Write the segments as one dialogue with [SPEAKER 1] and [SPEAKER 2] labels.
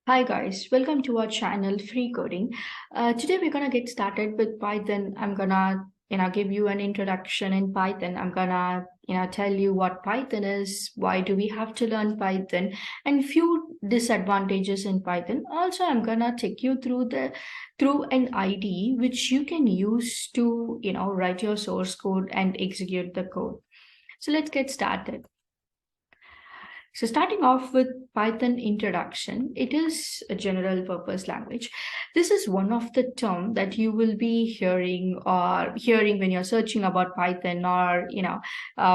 [SPEAKER 1] Hi guys, welcome to our channel Free Coding. Today we're gonna get started with Python. I'm gonna give you an introduction in Python. I'm gonna tell you what Python is, why do we have to learn Python, and few disadvantages in Python. Also, I'm gonna take you through an IDE which you can use to write your source code and execute the code. So let's get started. So starting off with Python introduction, it is a general purpose language. This is one of the term that you will be hearing when you're searching about Python, or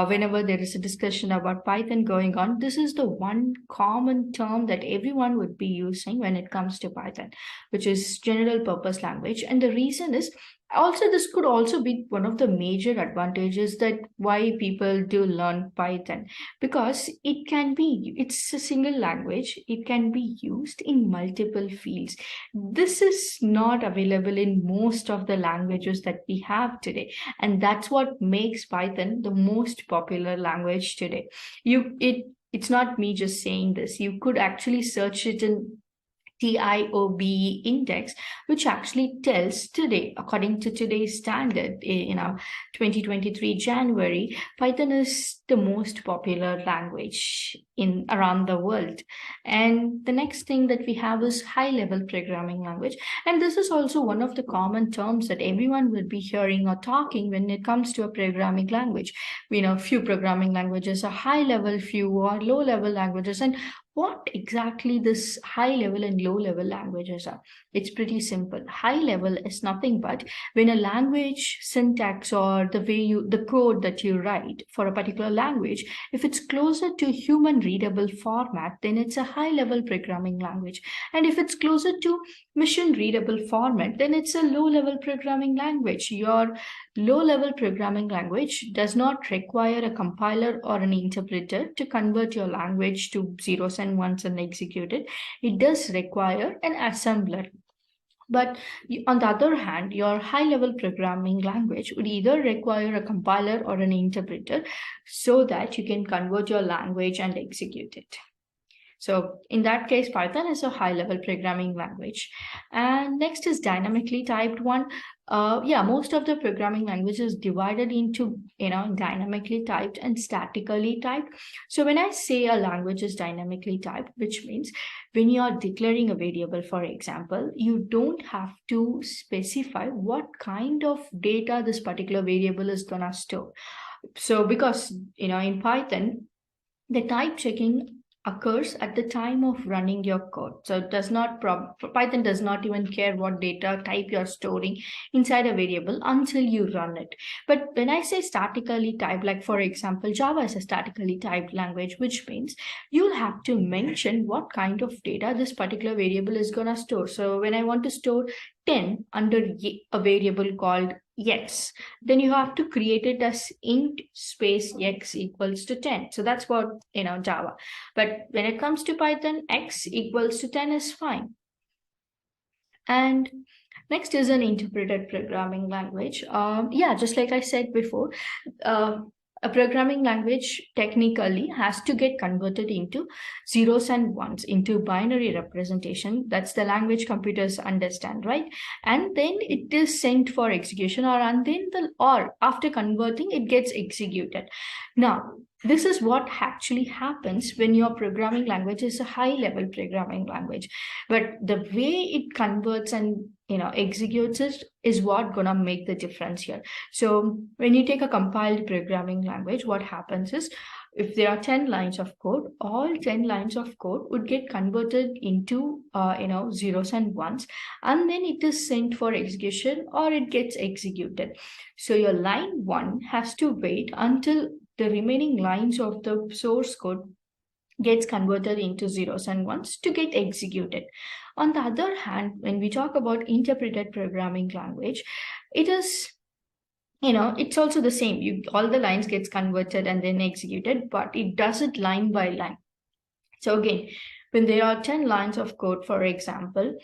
[SPEAKER 1] whenever there is a discussion about Python going on. This is the one common term that everyone would be using when it comes to Python, which is general purpose language. And the reason is also, this could also be one of the major advantages that why people do learn Python, because it's a single language. It can be used in multiple fields. This is not available in most of the languages that we have today, and that's what makes Python the most popular language today. It's not me just saying this. You could actually search it in TIOB index, which actually tells today, according to today's standard, 2023 January, Python is the most popular language in around the world. And the next thing that we have is high-level programming language. And this is also one of the common terms that everyone will be hearing or talking when it comes to a programming language. Few programming languages are high-level, few are low-level languages. And what exactly this high level and low level languages are? It's pretty simple. High level is nothing but when a language syntax, or the code that you write for a particular language, if it's closer to human readable format, then it's a high level programming language. And if it's closer to machine readable format, then it's a low level programming language. Your low level programming language does not require a compiler or an interpreter to convert your language to zeros and ones and execute it. It does require an assembler. But on the other hand, your high-level programming language would either require a compiler or an interpreter so that you can convert your language and execute it. So in that case, Python is a high-level programming language. And next is dynamically typed one. Most of the programming languages divided into, dynamically typed and statically typed. So when I say a language is dynamically typed, which means when you are declaring a variable, for example, you don't have to specify what kind of data this particular variable is gonna store. So because, in Python, the type checking occurs at the time of running your code. So it does not Python does not even care what data type you're storing inside a variable until you run it. But when I say statically typed, like for example, Java is a statically typed language, which means you'll have to mention what kind of data this particular variable is going to store. So when I want to store 10 under a variable called x, then you have to create it as int space x equals to 10. So that's what Java. But when it comes to Python, x equals to 10 is fine. And next is an interpreted programming language. Just like I said before, a programming language technically has to get converted into zeros and ones, into binary representation. That's the language computers understand, right? And then it is sent for execution, or after converting, it gets executed. Now, this is what actually happens when your programming language is a high-level programming language. But the way it converts and executes it is what gonna make the difference here. So when you take a compiled programming language, what happens is, if there are 10 lines of code, all 10 lines of code would get converted into zeros and ones, and then it is sent for execution, or it gets executed. So your line 1 has to wait until the remaining lines of the source code gets converted into zeros and ones to get executed. On the other hand, when we talk about interpreted programming language, it is, it's also the same. All the lines gets converted and then executed, but it does it line by line. So again, when there are 10 lines of code, for example,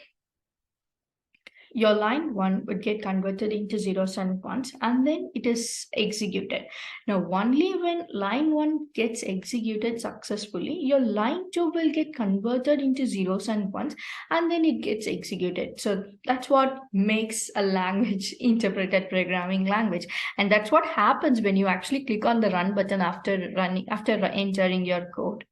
[SPEAKER 1] your line one would get converted into zeros and ones, and then it is executed. Now, only when line one gets executed successfully, your line two will get converted into zeros and ones, and then it gets executed. So that's what makes a language interpreted programming language. And that's what happens when you actually click on the run button after entering your code.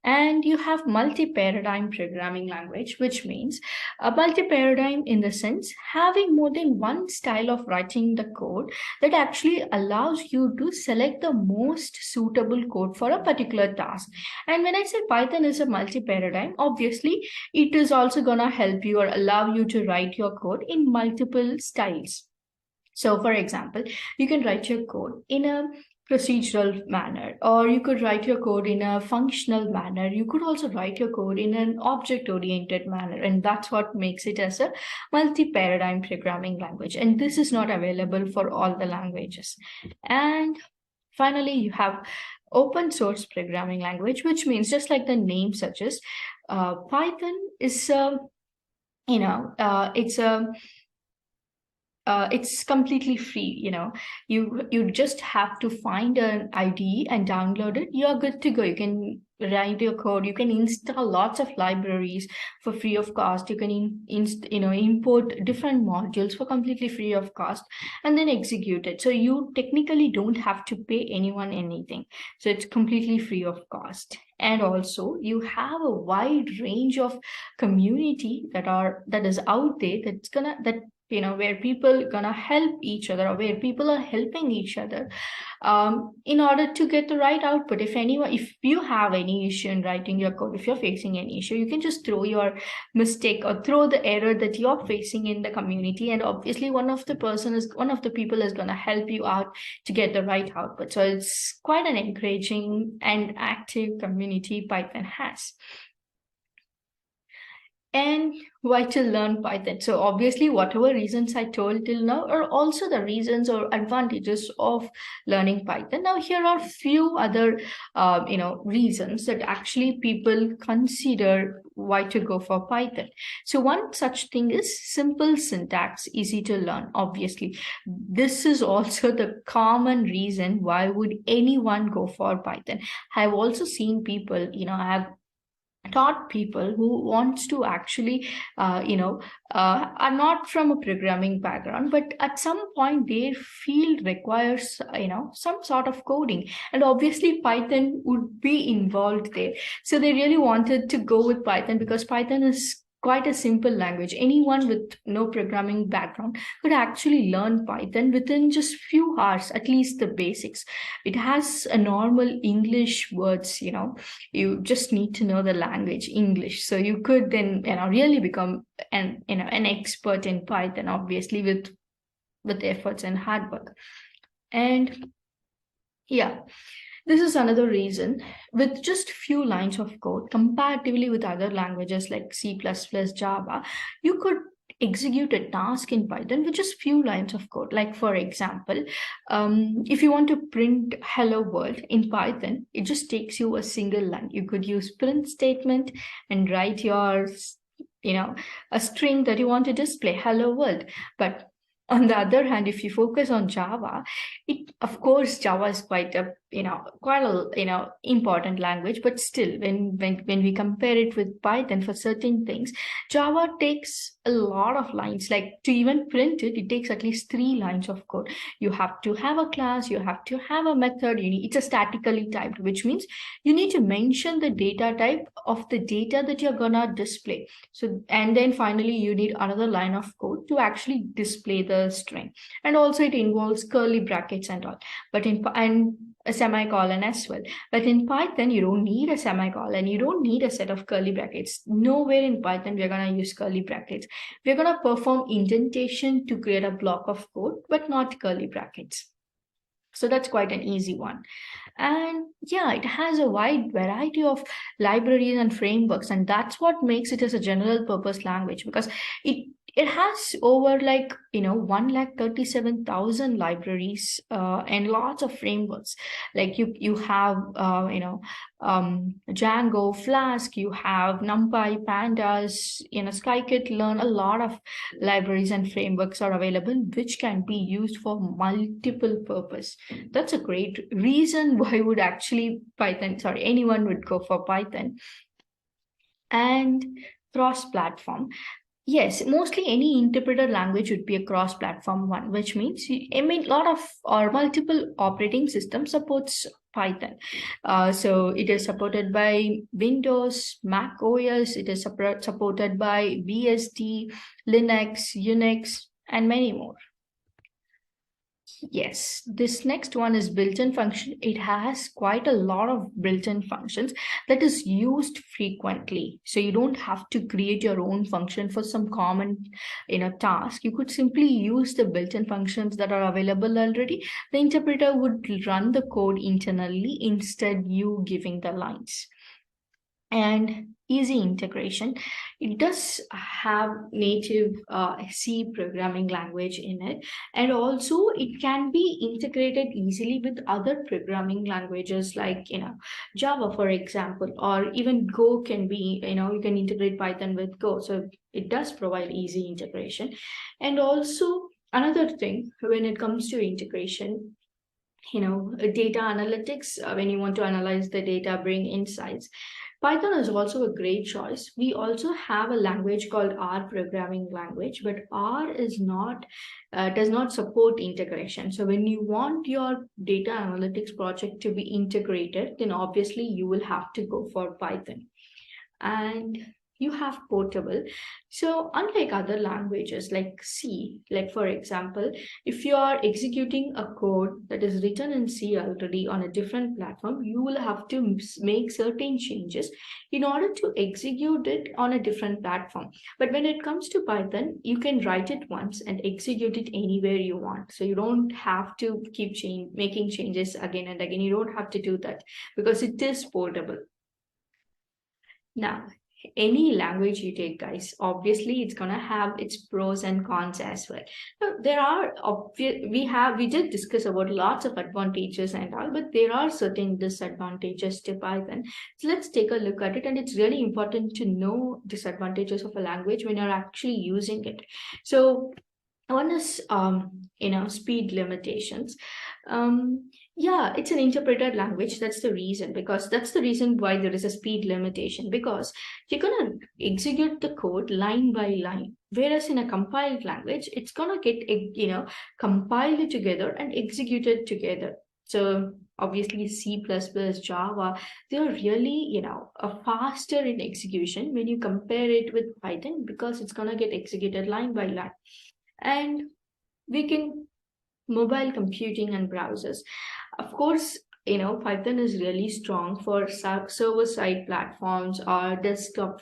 [SPEAKER 1] And you have multi-paradigm programming language, which means a multi-paradigm in the sense having more than one style of writing the code that actually allows you to select the most suitable code for a particular task. And when I say Python is a multi-paradigm, obviously it is also gonna help you or allow you to write your code in multiple styles. So, for example, you can write your code in a procedural manner, or you could write your code in a functional manner. You could also write your code in an object oriented manner, and that's what makes it as a multi paradigm programming language. And this is not available for all the languages. And finally, you have open source programming language, which means just like the name suggests, Python is a it's completely free. You just have to find an IDE and download it. You're good to go. You can write your code. You can install lots of libraries for free of cost. You can import different modules for completely free of cost, and then execute it. So you technically don't have to pay anyone anything. So it's completely free of cost. And also you have a wide range of community that is out there where people gonna help each other, or where people are helping each other in order to get the right output. If you have any issue in writing your code, if you're facing any issue, you can just throw your mistake or throw the error that you're facing in the community, and obviously one of the people is gonna help you out to get the right output. So it's quite an encouraging and active community Python has. And why to learn Python? So obviously, whatever reasons I told till now are also the reasons or advantages of learning Python. Now, here are few other, reasons that actually people consider why to go for Python. So one such thing is simple syntax, easy to learn. Obviously, this is also the common reason why would anyone go for Python. I've also seen people, I have taught people who wants to actually are not from a programming background, but at some point their field requires some sort of coding, and obviously Python would be involved there. So they really wanted to go with Python because Python is quite a simple language. Anyone with no programming background could actually learn Python within just few hours, at least the basics. It has a normal English words. You just need to know the language English, so you could then really become an expert in Python, obviously with efforts and hard work. And yeah, this is another reason. With just few lines of code, comparatively with other languages like C++, Java, you could execute a task in Python with just few lines of code. Like, for example, if you want to print hello world in Python, it just takes you a single line. You could use print statement and write your a string that you want to display hello world. But on the other hand, if you focus on Java, of course Java is quite a important language, but still when we compare it with Python for certain things, Java takes a lot of lines. Like, to even print it takes at least 3 lines of code. You have to have a class, you have to have a method, it's a statically typed, which means you need to mention the data type of the data that you're gonna display. So, and then finally you need another line of code to actually display the string. And also it involves curly brackets and all, and a semicolon as well. But in Python, you don't need a semicolon, you don't need a set of curly brackets. Nowhere in Python we're going to use curly brackets. We're going to perform indentation to create a block of code, but not curly brackets. So that's quite an easy one. And yeah, it has a wide variety of libraries and frameworks, and that's what makes it as a general purpose language, because It has over 137,000 libraries and lots of frameworks. Like you have Django, Flask, you have NumPy, Pandas, Scikit-learn. A lot of libraries and frameworks are available which can be used for multiple purpose. That's a great reason why would actually Python, sorry, anyone would go for Python. And cross-platform. Yes, mostly any interpreted language would be a cross-platform one, which means a lot of or multiple operating system supports Python. So it is supported by Windows, Mac OS. It is supported by BSD, Linux, Unix, and many more. Yes, this next one is built-in function. It has quite a lot of built-in functions that is used frequently. So you don't have to create your own function for some common, task. You could simply use the built-in functions that are available already. The interpreter would run the code internally instead you giving the lines. And easy integration. It does have native C programming language in it, and also it can be integrated easily with other programming languages like Java, for example, or even Go can be, you can integrate Python with Go. So it does provide easy integration. And also another thing when it comes to integration, data analytics, when you want to analyze the data, bring insights, Python is also a great choice. We also have a language called R programming language, but R is not does not support integration. So when you want your data analytics project to be integrated, then obviously you will have to go for Python. And you have portable. So unlike other languages like C, like for example, if you are executing a code that is written in C already on a different platform, you will have to make certain changes in order to execute it on a different platform. But when it comes to Python, you can write it once and execute it anywhere you want. So you don't have to keep making changes again and again. You don't have to do that because it is portable. Now, any language you take, guys, obviously it's gonna have its pros and cons as well. Now, there are we did discuss about lots of advantages and all, but there are certain disadvantages to Python. So let's take a look at it, and it's really important to know disadvantages of a language when you're actually using it. So one is speed limitations. Yeah, it's an interpreted language. That's the reason, because that's the reason why there is a speed limitation, because you're gonna execute the code line by line, whereas in a compiled language it's gonna get compiled together and executed together. So obviously C++, Java, they're really faster in execution when you compare it with Python, because it's gonna get executed line by line. And we can mobile computing and browsers. Of course, Python is really strong for server-side platforms or desktop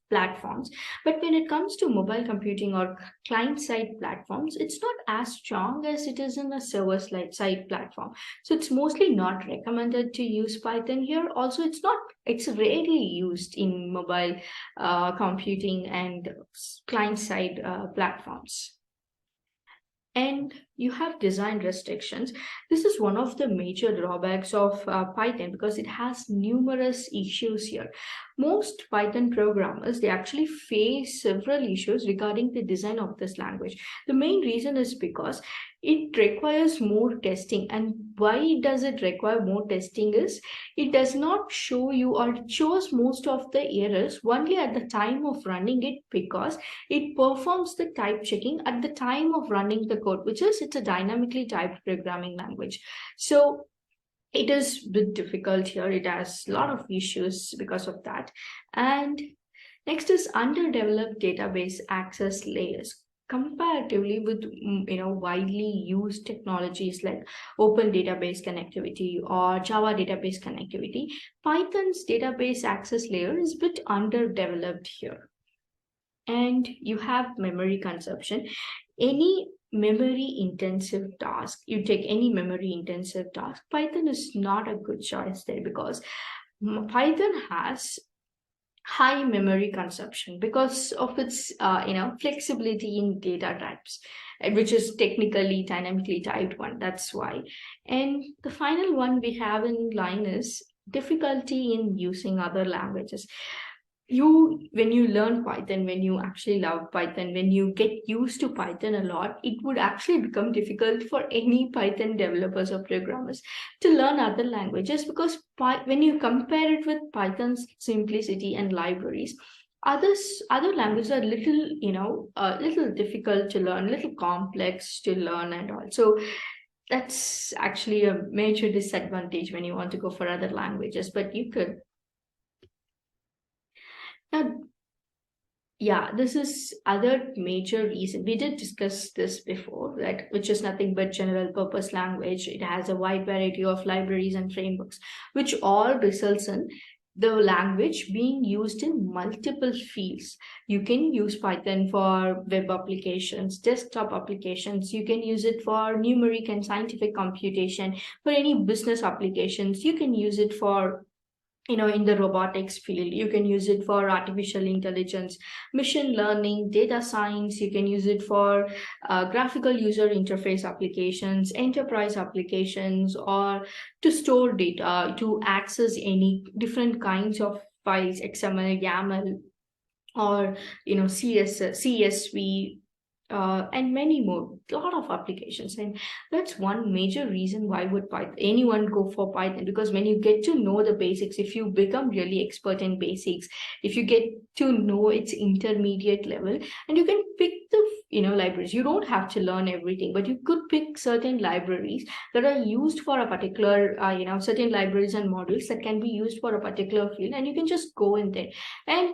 [SPEAKER 1] platforms. But when it comes to mobile computing or client-side platforms, it's not as strong as it is in a server-side platform. So it's mostly not recommended to use Python here. Also, it's rarely used in mobile computing and client-side platforms. And you have design restrictions. This is one of the major drawbacks of Python, because it has numerous issues here. Most Python programmers, they actually face several issues regarding the design of this language. The main reason is because it requires more testing. And why does it require more testing is it does not show you, or it shows most of the errors only at the time of running it, because it performs the type checking at the time of running the code, which is it's a dynamically typed programming language. So it is a bit difficult here. It has a lot of issues because of that. And next is underdeveloped database access layers. Comparatively with widely used technologies like open database connectivity or Java database connectivity, Python's database access layer is a bit underdeveloped here. And you have memory consumption. Any memory intensive task, you take any memory intensive task, Python is not a good choice there, because Python has high memory consumption because of its flexibility in data types, which is technically dynamically typed one. That's why. And the final one we have in line is difficulty in using other languages. You When you learn Python, when you actually love Python, when you get used to Python a lot, it would actually become difficult for any Python developers or programmers to learn other languages, because when you compare it with Python's simplicity and libraries, other languages are little, a little difficult to learn, little complex to learn and all. So that's actually a major disadvantage when you want to go for other languages, but you could. Now, yeah, this is other major reason. We did discuss this before, that which is nothing but general purpose language. It has a wide variety of libraries and frameworks, which all results in the language being used in multiple fields. You can use Python for web applications, desktop applications. You can use it for numeric and scientific computation. For any business applications, you can use it for, in the robotics field. You can use it for artificial intelligence, machine learning, data science. You can use it for graphical user interface applications, enterprise applications, or to store data, to access any different kinds of files, XML, YAML, or CSV, and many more. A lot of applications, and that's one major reason why would anyone go for Python, because when you get to know the basics, if you become really expert in basics, if you get to know its intermediate level, and you can pick the libraries. You don't have to learn everything, but you could pick certain libraries that are used for a particular certain libraries and modules that can be used for a particular field, and you can just go in there. And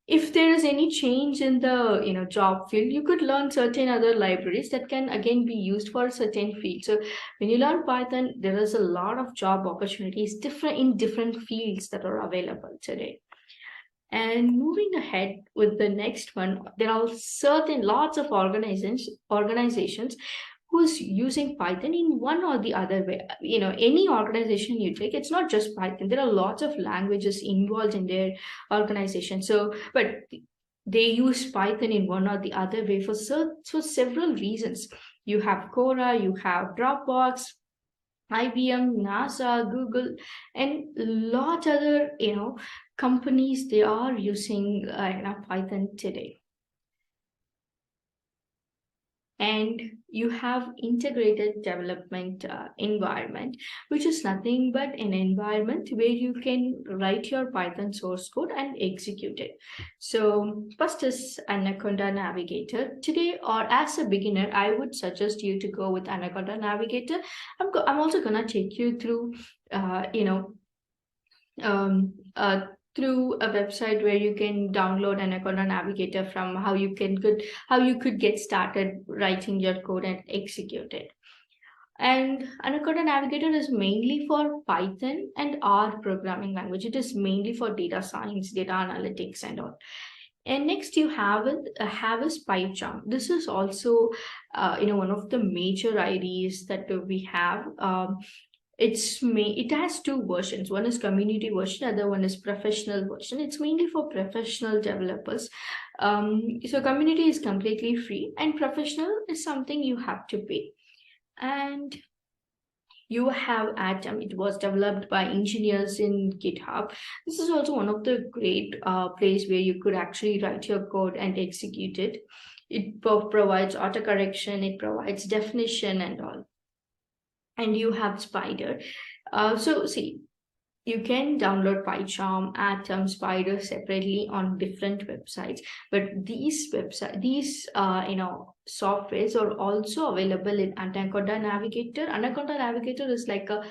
[SPEAKER 1] if there is any change in the job field, you could learn certain other libraries that can again be used for a certain field. So when you learn Python, there is a lot of job opportunities different in different fields that are available today. And moving ahead with the next one, there are certain lots of organizations who's using Python in one or the other way. Any organization you take, it's not just Python. There are lots of languages involved in their organization. So, but they use Python in one or the other way for several reasons. You have Quora, you have Dropbox, IBM, NASA, Google, and lot other companies. They are using Python today. And you have integrated development environment, which is nothing but an environment where you can write your Python source code and execute it. So first is Anaconda Navigator. Today, or as a beginner, I would suggest you to go with Anaconda Navigator. I'm also gonna take you through um, uh, through a website where you can download Anaconda Navigator, from how you could get started writing your code and execute it. And Anaconda Navigator is mainly for Python and R programming language. It is mainly for data science, data analytics, and all. And next you have is PyCharm. This is also one of the major IDEs that we have. It has two versions. One is community version, other one is professional version. It's mainly for professional developers. So community is completely free, and professional is something you have to pay. And you have Atom. It was developed by engineers in GitHub. This is also one of the great place where you could actually write your code and execute it. It provides autocorrection, it provides definition and all. And you have Spider. So see, you can download PyCharm, Atom, Spider separately on different websites, but these softwares are also available in Anaconda Navigator. Anaconda Navigator is like a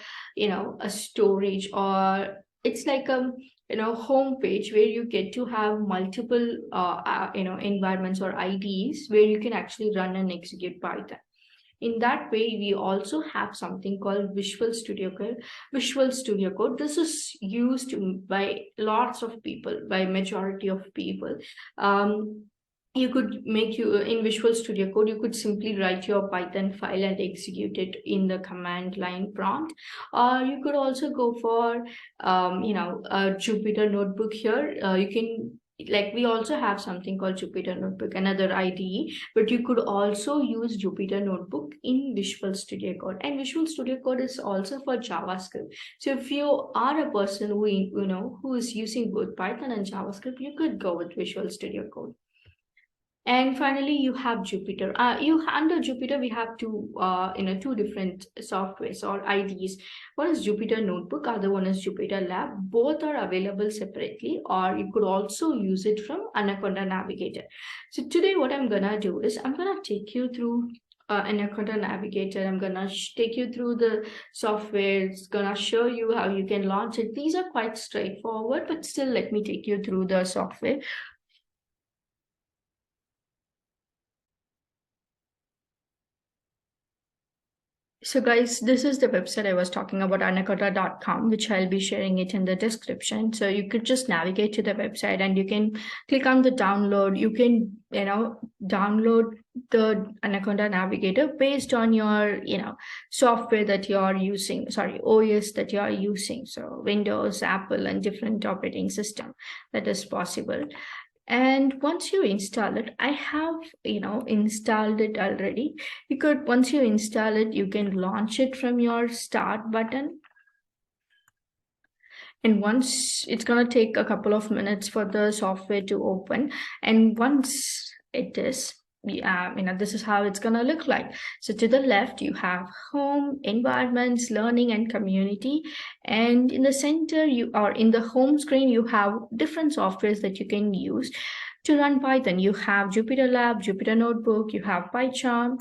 [SPEAKER 1] storage, or it's like a home page where you get to have multiple environments or IDEs where you can actually run and execute Python. In that way, we also have something called Visual Studio Code. Visual Studio Code. This is used by lots of people, by majority of people. you could make you in Visual Studio Code, you could simply write your Python file and execute it in the command line prompt. Or you could also go for a Jupyter notebook here. You can, like, we also have something called Jupyter notebook, another IDE, but you could also use Jupyter notebook in Visual Studio Code. And Visual Studio Code is also for JavaScript. So if you are a person who is using both Python and JavaScript, you could go with Visual Studio Code. And finally, you have Jupyter. You under Jupyter, we have two different softwares or IDEs. One is Jupyter Notebook, other one is Jupyter Lab. Both are available separately, or you could also use it from Anaconda Navigator. So today, what I'm gonna do is I'm gonna take you through Anaconda Navigator. I'm gonna take you through the software. It's gonna show you how you can launch it. These are quite straightforward, but still, let me take you through the software. So guys, this is the website I was talking about, anaconda.com, which I'll be sharing it in the description. So you could just navigate to the website and you can click on the download. You can, download the Anaconda Navigator based on your, software that you're using, sorry, OS that you're using. So Windows, Apple, and different operating system that is possible. And once you install it, I have installed it already. You could, once you install it, you can launch it from your start button. And once, it's going to take a couple of minutes for the software to open, and once it is, this is how it's going to look like. So to the left, you have home, environments, learning, and community. And in the center, in the home screen, you have different softwares that you can use to run Python. You have Jupyter Lab, Jupyter Notebook, you have PyCharm.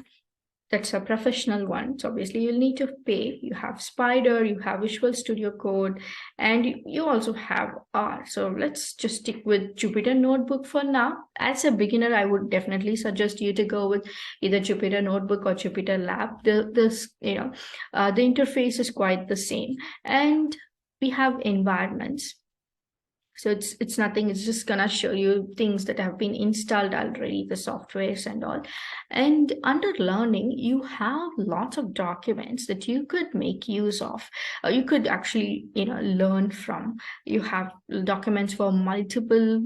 [SPEAKER 1] That's a professional one. So obviously you'll need to pay. You have Spider, you have Visual Studio Code, and you also have R. So let's just stick with Jupyter Notebook for now. As a beginner, I would definitely suggest you to go with either Jupyter Notebook or Jupyter Lab. The interface is quite the same. And we have environments. So it's nothing, it's just gonna show you things that have been installed already, the softwares and all. And under learning, you have lots of documents that you could make use of. You could actually, learn from. You have documents for multiple,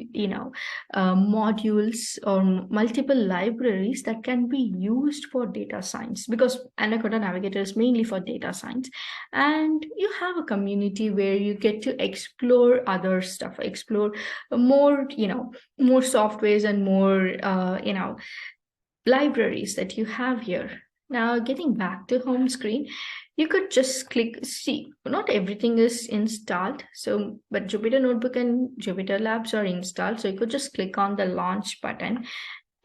[SPEAKER 1] modules or multiple libraries that can be used for data science, because Anaconda Navigator is mainly for data science. And you have a community where you get to explore other stuff, explore more, more softwares and more, libraries that you have here. Now, getting back to home screen, you could just click, see, not everything is installed. So, but Jupyter Notebook and Jupyter Labs are installed. So you could just click on the launch button.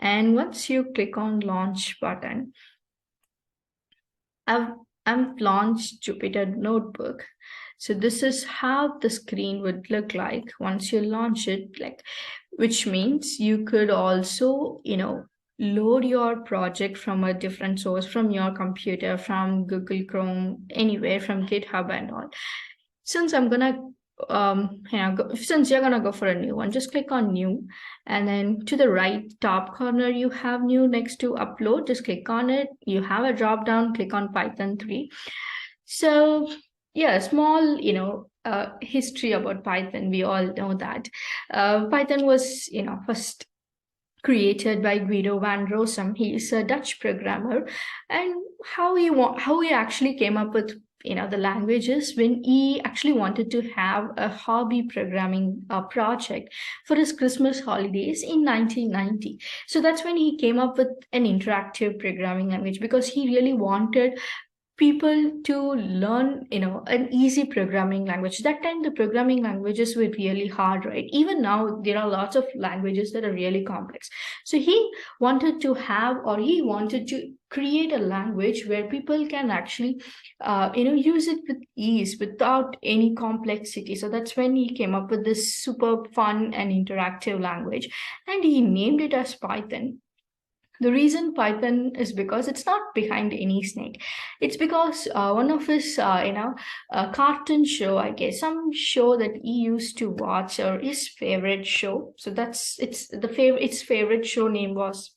[SPEAKER 1] And once you click on launch button, I've launched Jupyter Notebook. So this is how the screen would look like once you launch it, which means you could also, load your project from a different source, from your computer, from Google Chrome, anywhere, from GitHub and all. Since I'm gonna since you're gonna go for a new one, just click on new, and then to the right top corner you have new next to upload. Just click on it. You have a drop down, click on Python 3. So yeah, small history about Python. We all know that Python was first created by Guido van Rossum. He is a Dutch programmer, and how he actually came up with the languages, when he actually wanted to have a hobby programming project for his Christmas holidays in 1990. So that's when he came up with an interactive programming language, because he really wanted people to learn an easy programming language. That time the programming languages were really hard, right? Even now there are lots of languages that are really complex. So he wanted to create a language where people can actually use it with ease without any complexity. So that's when he came up with this super fun and interactive language, and he named it as Python. The reason Python is because it's not behind any snake. It's because one of his, cartoon show, I guess, some show that he used to watch, or his favorite show. So that's it's the favorite. Its favorite show name was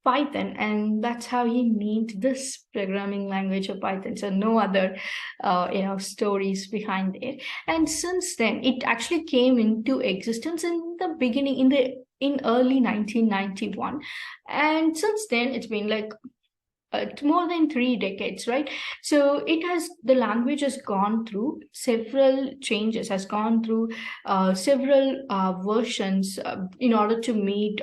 [SPEAKER 1] Python, and that's how he named this programming language of Python. So no other, stories behind it. And since then, it actually came into existence in the beginning, in early 1991, and since then it's been like more than 3 decades, right? So the language has gone through several changes, has gone through several versions in order to meet,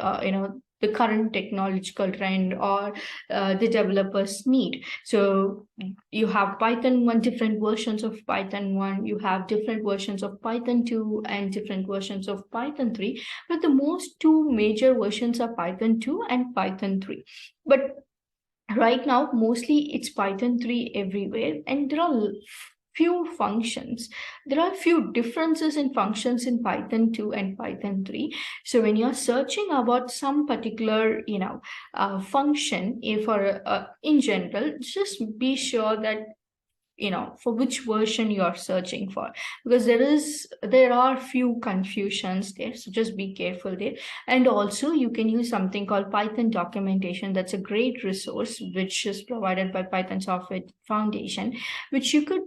[SPEAKER 1] the current technological trend, or the developers need. So you have Python 1, different versions of Python 1, you have different versions of Python 2, and different versions of Python 3. But the most two major versions are Python 2 and Python 3. But right now mostly it's Python 3 everywhere, and few functions there are few differences in functions in Python 2 and Python 3. So when you're searching about some particular, function, if or in general, just be sure that for which version you are searching for, because there are few confusions there, so just be careful there. And also you can use something called Python documentation. That's a great resource which is provided by Python Software Foundation, which you could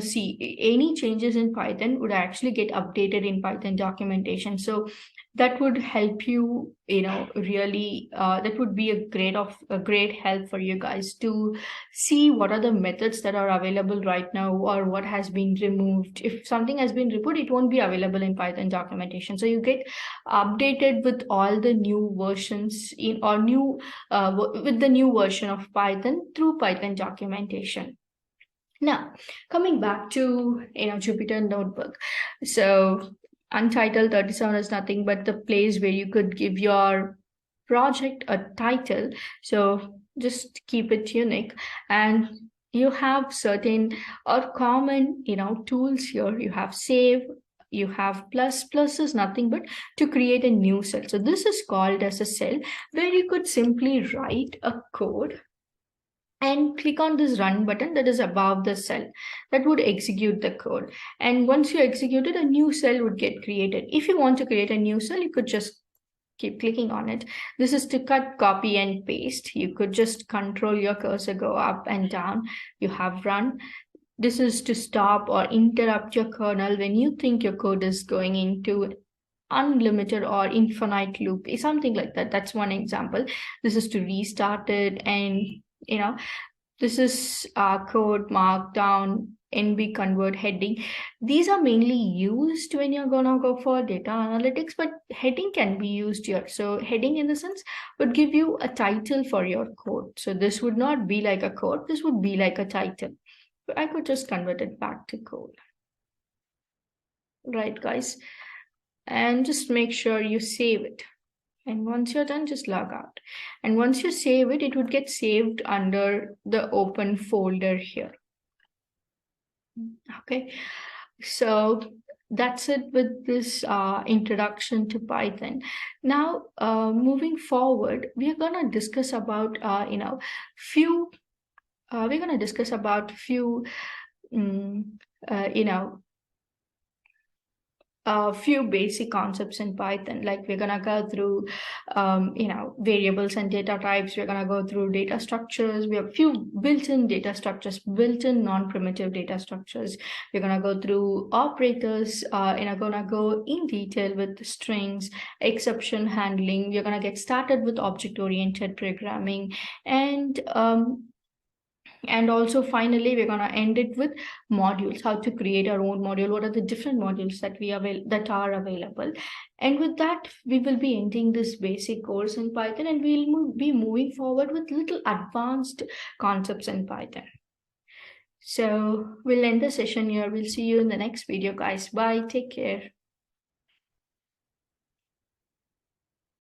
[SPEAKER 1] see any changes in Python would actually get updated in Python documentation. So that would help you, really, that would be a great help for you guys to see what are the methods that are available right now, or what has been removed. If something has been removed, it won't be available in Python documentation. So you get updated with all the new versions in or new with the new version of Python through Python documentation. Now, coming back to Jupyter Notebook. So Untitled 37 is nothing but the place where you could give your project a title. So just keep it unique, and you have certain or common tools here. You have save, you have plus is nothing but to create a new cell. So this is called as a cell, where you could simply write a code and click on this run button that is above the cell. That would execute the code, and once you execute it, a new cell would get created. If you want to create a new cell, you could just keep clicking on it. This is to cut, copy, and paste. You could just control your cursor, go up and down. You have run. This is to stop or interrupt your kernel when you think your code is going into unlimited or infinite loop, something like that. That's one example. This is to restart it, and this is code, markdown, NB convert, heading. These are mainly used when you're gonna go for data analytics, but heading can be used here. So heading, in the sense, would give you a title for your code. So this would not be like a code, this would be like a title. But I could just convert it back to code. Right, guys? And just make sure you save it. And once you're done, just log out. And once you save it, it would get saved under the open folder here. Okay, so that's it with this introduction to Python. Now, moving forward, we're gonna discuss about few. We're gonna discuss about few, a few basic concepts in Python. Like we're gonna go through, variables and data types. We're gonna go through data structures. We have few built-in data structures, built-in non-primitive data structures. We're gonna go through operators. And I'm gonna go in detail with strings, exception handling. We're gonna get started with object-oriented programming, and also finally we're going to end it with modules, how to create our own module, what are the different modules that are available. And with that, we will be ending this basic course in Python, and we'll be moving forward with little advanced concepts in Python. So we'll end the session here. We'll see you in the next video, guys. Bye, take care.